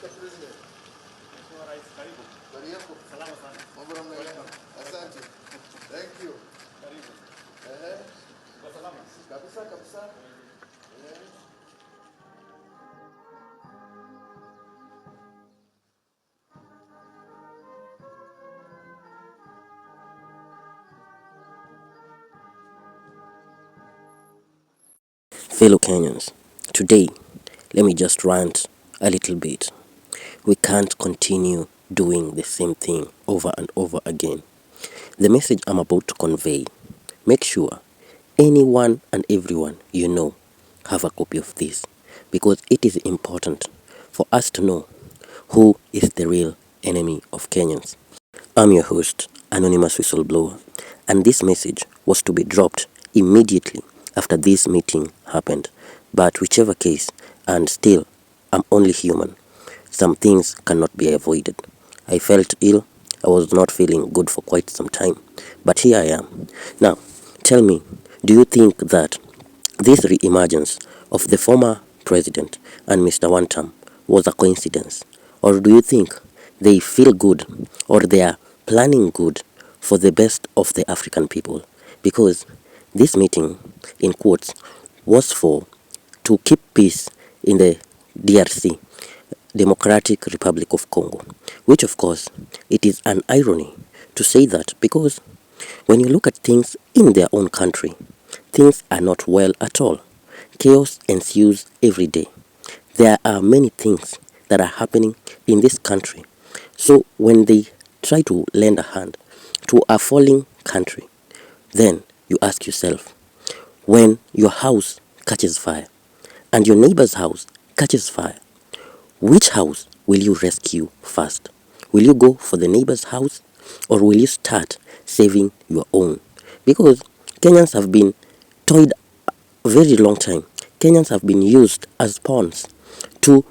Mr. President. Mheshimiwa Rais, karibu. Habari yako? Salama sana. Mambo namna gani? Asante. Thank you. Karibu. Kwa salama? Kabisa kabisa. Fellow Kenyans, today let me just rant a little bit. We can't continue doing the same thing over and over again. The message I'm about to convey, make sure anyone and everyone you know have a copy of this, because it is important for us to know who is the real enemy of Kenyans. I'm your host, Anonymous Whistleblower, and this message was to be dropped immediately after this meeting happened. But whichever case, and still, I'm only human. Some things cannot be avoided. I felt ill. I was not feeling good for quite some time. But here I am. Now, tell me, do you think that this re-emergence of the former president and Mr. Wantam was a coincidence? Or do you think they feel good, or they are planning good for the best of the African people? Because this meeting, in quotes, was to keep peace in the DRC, Democratic Republic of Congo, which of course it is an irony to say that, because when you look at things in their own country, things are not well at all. Chaos ensues every day. There are many things that are happening in this country. So when they try to lend a hand to a falling country, then you ask yourself, when your house catches fire and your neighbor's house catches fire, which house will you rescue first? Will you go for the neighbor's house, or will you start saving your own? Because Kenyans have been toyed a very long time. Kenyans have been used as pawns to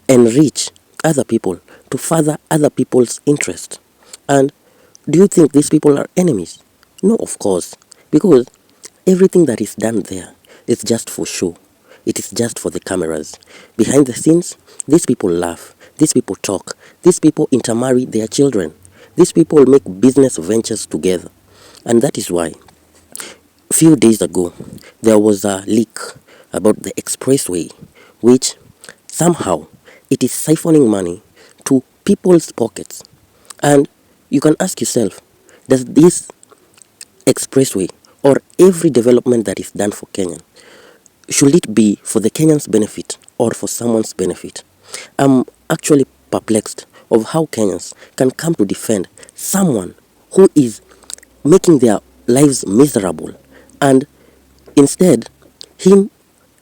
enrich other people, to further other people's interest. And do you think these people are enemies? No, of course. Because everything that is done there is just for show. It is just for the cameras. Behind the scenes, these people laugh. These people talk. These people intermarry their children. These people make business ventures together. And that is why, a few days ago, there was a leak about the expressway, which somehow it is siphoning money to people's pockets. And you can ask yourself, does this expressway or every development that is done for Kenya, should it be for the Kenyans' benefit or for someone's benefit? I'm actually perplexed of how Kenyans can come to defend someone who is making their lives miserable, and instead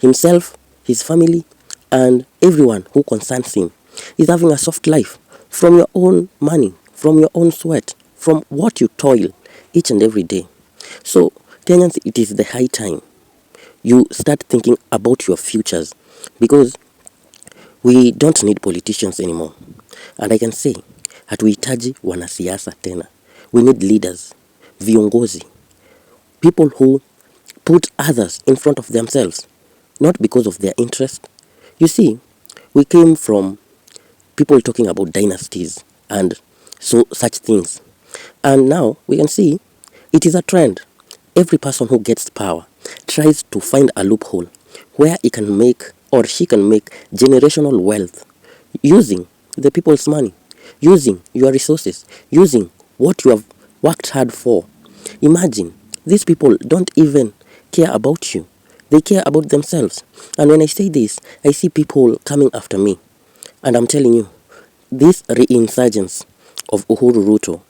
himself, his family, and everyone who concerns him is having a soft life from your own money, from your own sweat, from what you toil each and every day. So Kenyans, it is the high time you start thinking about your futures, because we don't need politicians anymore. And I can say, hatuhitaji wanasiasa tena. We need leaders, viongozi, people who put others in front of themselves, not because of their interest. You see, we came from people talking about dynasties and such things. And now we can see it is a trend. Every person who gets power tries to find a loophole where he can make, or she can make, generational wealth using the people's money, using your resources, using what you have worked hard for. Imagine, these people don't even care about you. They care about themselves. And when I say this, I see people coming after me. And I'm telling you, this re-insurgence of Uhuru Ruto,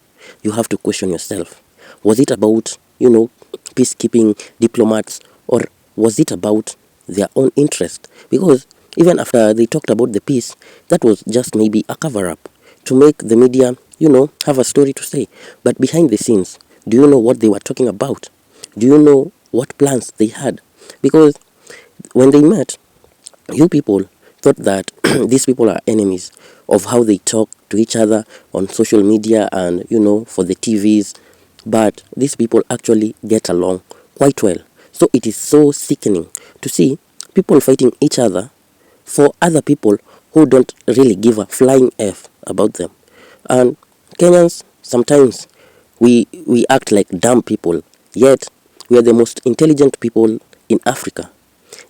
you have to question yourself. Was it about, peacekeeping diplomats, or was it about their own interest? Because even after they talked about the peace, that was just maybe a cover-up to make the media, have a story to say. But behind the scenes, do you know what they were talking about? Do you know what plans they had? Because when they met, you people thought that these people are enemies of how they talk to each other on social media and, for the TVs. But these people actually get along quite well. So it is so sickening to see people fighting each other for other people who don't really give a flying F about them. And Kenyans, sometimes we act like dumb people, yet we are the most intelligent people in Africa.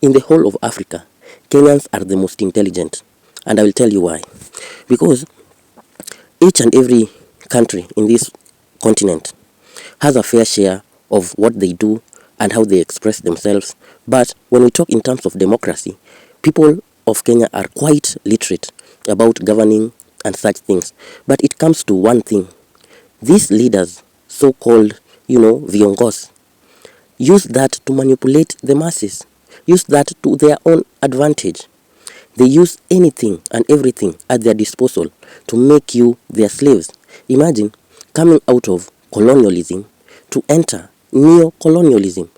In the whole of Africa, Kenyans are the most intelligent. And I will tell you why. Because each and every country in this continent has a fair share of what they do and how they express themselves. But when we talk in terms of democracy, people of Kenya are quite literate about governing and such things. But it comes to one thing. These leaders, so-called, viongozi, use that to manipulate the masses, use that to their own advantage. They use anything and everything at their disposal to make you their slaves. Imagine coming out of colonialism to enter neo-colonialism.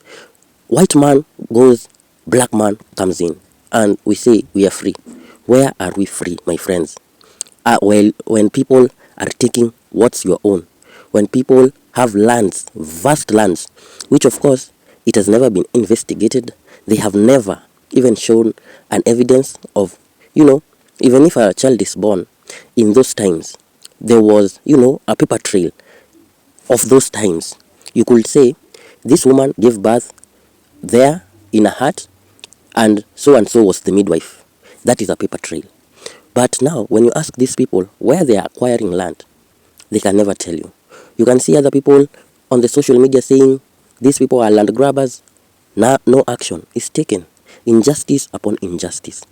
White man goes, black man comes in, and we say we are free. Where are we free, my friends? Well, when people are taking what's your own, when people have lands, vast lands, which of course it has never been investigated, they have never even shown an evidence of, even if a child is born in those times, there was, a paper trail of those times. You could say this woman gave birth there in a hut, and so was the midwife. That is a paper trail. But now, when you ask these people where they are acquiring land, they can never tell you. You can see other people on the social media saying these people are land grabbers. Now, no action is taken. Injustice upon injustice.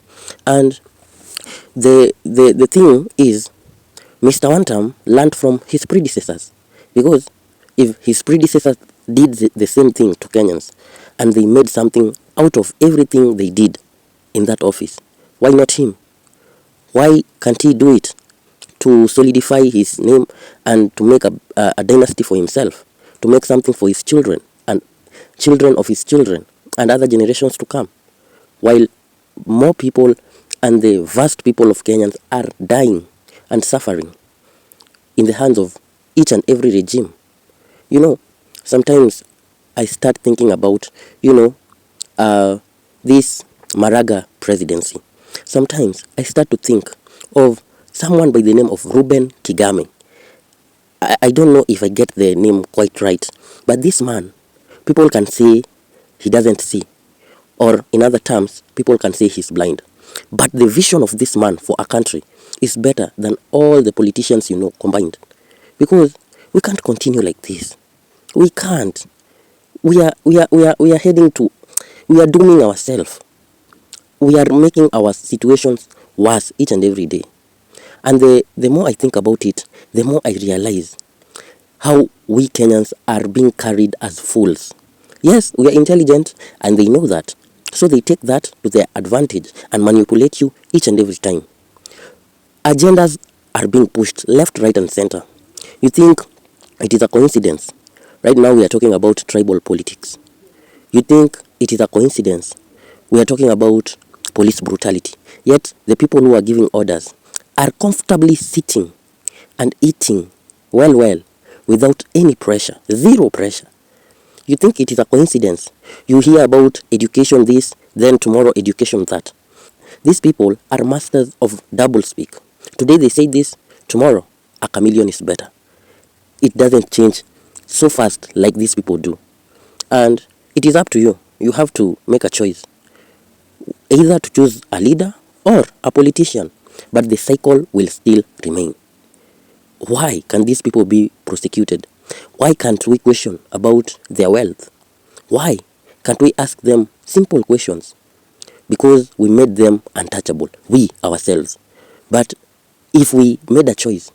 And the thing is, Mr. Wantam learned from his predecessors. Because if his predecessors did the same thing to Kenyans, and they made something out of everything they did in that office, why not him? Why can't he do it to solidify his name and to make a dynasty for himself, to make something for his children and children of his children and other generations to come, while more people and the vast people of Kenyans are dying and suffering in the hands of each and every regime? Sometimes I start thinking about, this Maraga presidency. Sometimes I start to think of someone by the name of Ruben Kigame. I don't know if I get the name quite right, but this man, people can say he doesn't see, or in other terms, people can say he's blind. But the vision of this man for a country is better than all the politicians combined. Because we can't continue like this. We can't. We are heading to, we are dooming ourselves. We are making our situations worse each and every day. And the more I think about it, the more I realize how we Kenyans are being carried as fools. Yes, we are intelligent and they know that. So they take that to their advantage and manipulate you each and every time. Agendas are being pushed left, right and center. You think it is a coincidence? Right now we are talking about tribal politics. You think it is a coincidence? We are talking about police brutality. Yet the people who are giving orders are comfortably sitting and eating well without any pressure, zero pressure. You think it is a coincidence? You hear about education this, then tomorrow education that. These people are masters of doublespeak. Today they say this, tomorrow a chameleon is better. It doesn't change so fast like these people do. And it is up to you. You have to make a choice. Either to choose a leader or a politician. But the cycle will still remain. Why can these people be prosecuted? Why can't we question about their wealth? Why can't we ask them simple questions? Because we made them untouchable, we ourselves. But if we made a choice,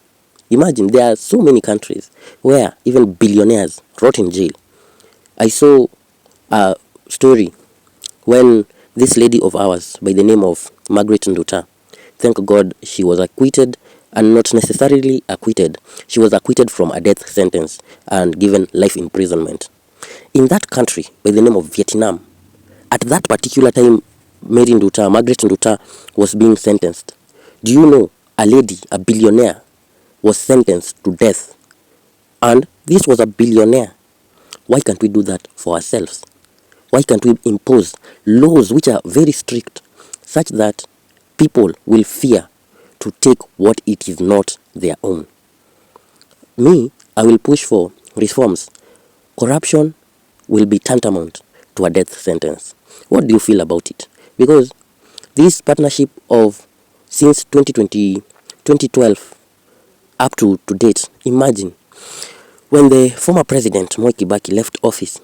imagine there are so many countries where even billionaires rot in jail. I saw a story when this lady of ours by the name of Margaret Nduta, thank God she was acquitted, and not necessarily acquitted. She was acquitted from a death sentence and given life imprisonment. In that country by the name of Vietnam, at that particular time, Margaret Nduta was being sentenced. Do you know a lady, a billionaire, was sentenced to death? And this was a billionaire. Why can't we do that for ourselves? Why can't we impose laws which are very strict, such that people will fear to take what it is not their own. Me, I will push for reforms. Corruption will be tantamount to a death sentence. What do you feel about it? Because this partnership of since 2012 up to date, imagine when the former president Moi Kibaki left office,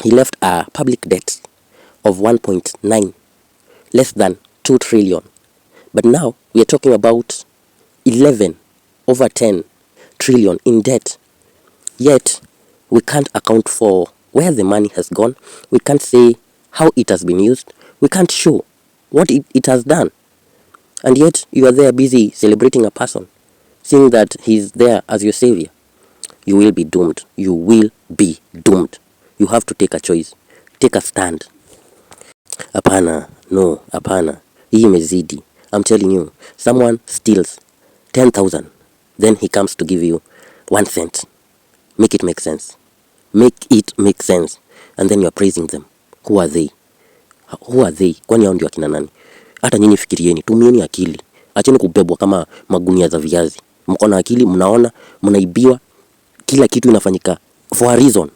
he left a public debt of 1.9, less than 2 trillion. But now we are talking about 11 over 10 trillion in debt. Yet we can't account for where the money has gone. We can't say how it has been used. We can't show what it has done. And yet you are there busy celebrating a person, seeing that he's there as your savior. You will be doomed. You will be doomed. You have to take a choice. Take a stand. Hapana, no, hapana. Hii imezidi. I'm telling you, someone steals 10,000, then he comes to give you 1 cent. Make it make sense. Make it make sense. And then you're praising them. Who are they? Who are they? Kwani hao ndio akina nani? Hata nyinyi fikirieni, tumieni akili. Acheni kubebwa kama magunia za viazi. Mko na akili, mnaona, mnaibiwa, kila kitu inafanyika for a reason.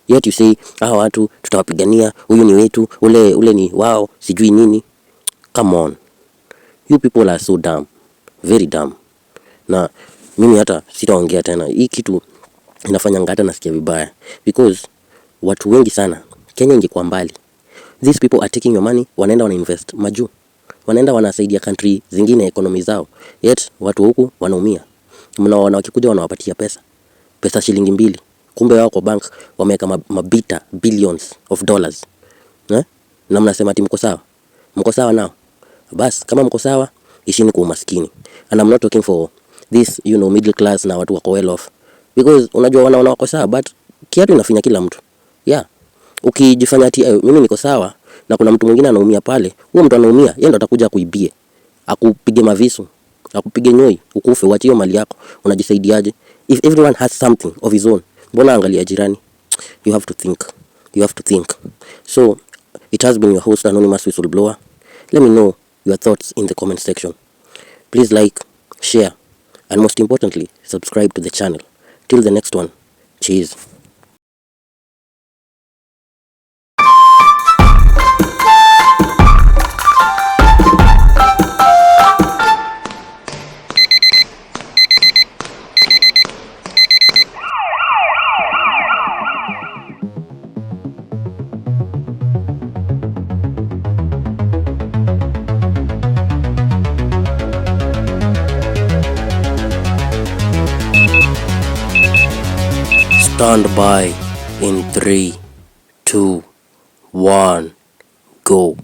Yet you say, hawa watu tutawapigania, huyu ni wetu, ule ni wao, sijui nini. Come on. You people are so dumb. Very dumb. Na mimi hata sitaongea tena. Hii kitu inafanya hata nasikia vibaya. Because watu wengi sana, Kenya ingekuwa mbali. These people are taking your money, wanaenda wana invest majuu. Wanaenda wanasaidia country zingine economy zao. Yet watu huku wanaumia. Mnaona wakikuja wanawapatia pesa shilingi 2. Kumbe wao kwa bank wameweka mabita billions of dollars. Na mnasema ati mko sawa? Mko sawa nao? Bas, kama mko sawa, ishini kwa umaskini. And I'm not talking for this, middle class na watu wako well off. Because unajua wanaona wako sawa, but kiatu inafinya kila mtu. Yeah. Ukijifanya ati mimi niko sawa na kuna mtu mwingine anaumia pale, huyo mtu anaumia, yeye ndo atakuja kuibie. Akupige mavisu, akupige nyoi, ukufe, uache hiyo mali yako. Unajisaidiaje? If everyone has something of his own, mbona angalia jirani? You have to think. You have to think. So, it has been your host, Anonymous Whistleblower. Let me know your thoughts in the comment section. Please like, share, and most importantly, subscribe to the channel. Till the next one, cheers. Stand by in 3, 2, 1, go.